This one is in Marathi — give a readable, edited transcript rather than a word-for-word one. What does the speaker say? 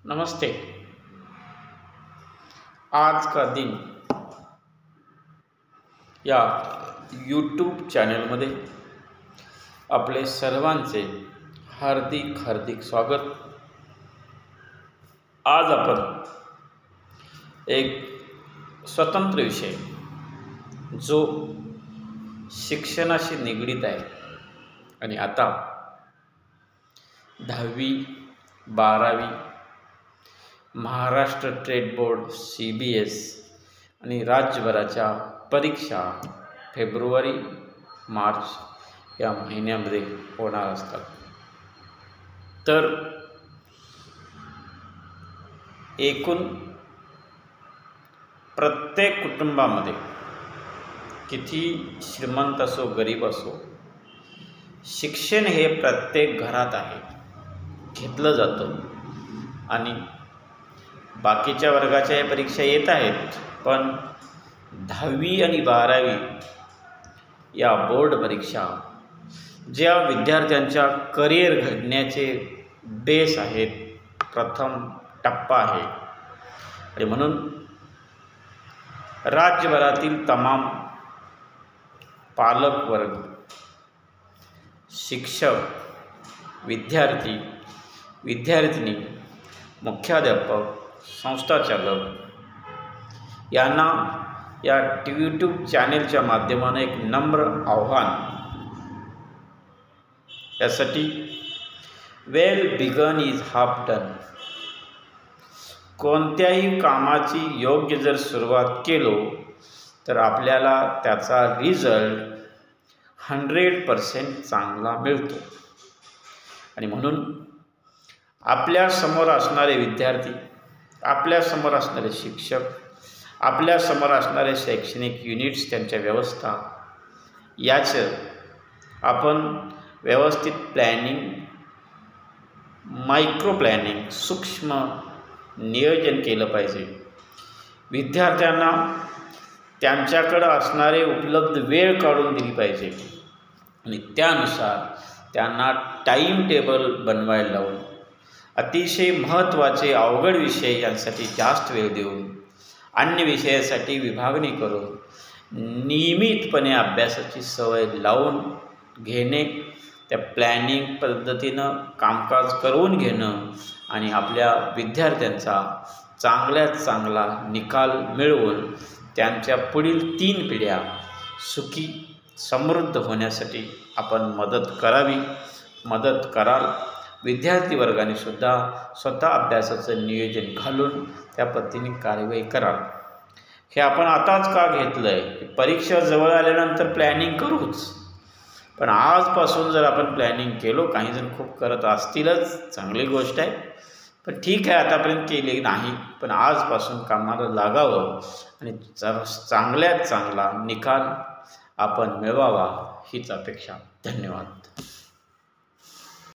नमस्ते। आज का दिन या यूट्यूब चॅनलमध्ये आपले सर्वांचे हार्दिक हार्दिक स्वागत। आज आपण एक स्वतंत्र विषय जो शिक्षणाशी निगडित आहे आणि आता 10वी 12वी महाराष्ट्र ट्रेड बोर्ड CBS आणि राज्यभराच्या परीक्षा फेब्रुवारी मार्च या महिन्यामध्ये होणार असतात। तर एकूण प्रत्येक कुटुंबामध्ये किती श्रीमंत असो गरीब असो, शिक्षण हे प्रत्येक घरात आहे, घेतलं जातं आणि बाकीच्या वर्गाच्या या परीक्षा येत आहेत, पण 10वी आणि 12वी या बोर्ड परीक्षा ज्या विद्यार्थ्यांच्या करिअर घडण्याचे बेस आहेत, प्रथम टप्पा आहे आणि म्हणून राज्यभरातील तमाम पालक वर्ग, शिक्षक, विद्यार्थी, विद्यार्थिनी, मुख्याध्यापक, संस्थाचालक यांना या यूट्यूब चॅनेलच्या माध्यमाने एक नम्र आव्हान, यासाठी well begun is half done. कोणत्याही कामाची योग्य जर सुरुवात केलो तर आपल्याला त्याचा रिझल्ट 100% चांगला मिळतो आणि म्हणून आपल्या समोर असणारे विद्यार्थी, आपल्या समोर असणारे शिक्षक, आपल्या समोर असणारे शैक्षणिक युनिट्स, त्यांच्या व्यवस्था, याचं आपण व्यवस्थित प्लॅनिंग, मायक्रो प्लॅनिंग, सूक्ष्म नियोजन केलं पाहिजे। विद्यार्थ्यांना त्यांच्याकडं असणारे उपलब्ध वेळ काढून दिली पाहिजे आणि त्यानुसार त्यांना टाईम टेबल बनवायला लावून अतिशय महत्त्वाचे अवघड विषय यांसाठी जास्त वेळ देऊन अन्य विषयासाठी विभागणी करून नियमितपणे अभ्यासाची सवय लावून घेणे, त्या प्लॅनिंग पद्धतीनं कामकाज करून घेणं आणि आपल्या विद्यार्थ्यांचा चांगल्यात चांगला निकाल मिळवून त्यांच्या पुढील 3 पिढ्या सुखी समृद्ध होण्यासाठी आपण मदत करावी, मदत कराल। विद्यार्थी वर्गाने सुद्धा स्वतः अभ्यासाचं नियोजन घालून त्या पद्धतीने कार्यवाही कराल। हे आपण आताच का घेतलं आहे? परीक्षा जवळ आल्यानंतर प्लॅनिंग करूच, पण आजपासून जर आपण प्लॅनिंग केलो, काहीजण खूप करत असतीलच, चांगली गोष्ट आहे, पण ठीक आहे, आतापर्यंत केली नाही, पण आजपासून कामाला लागावं आणि चांगल्यात चांगला निकाल आपण मिळवावा हीच अपेक्षा। धन्यवाद।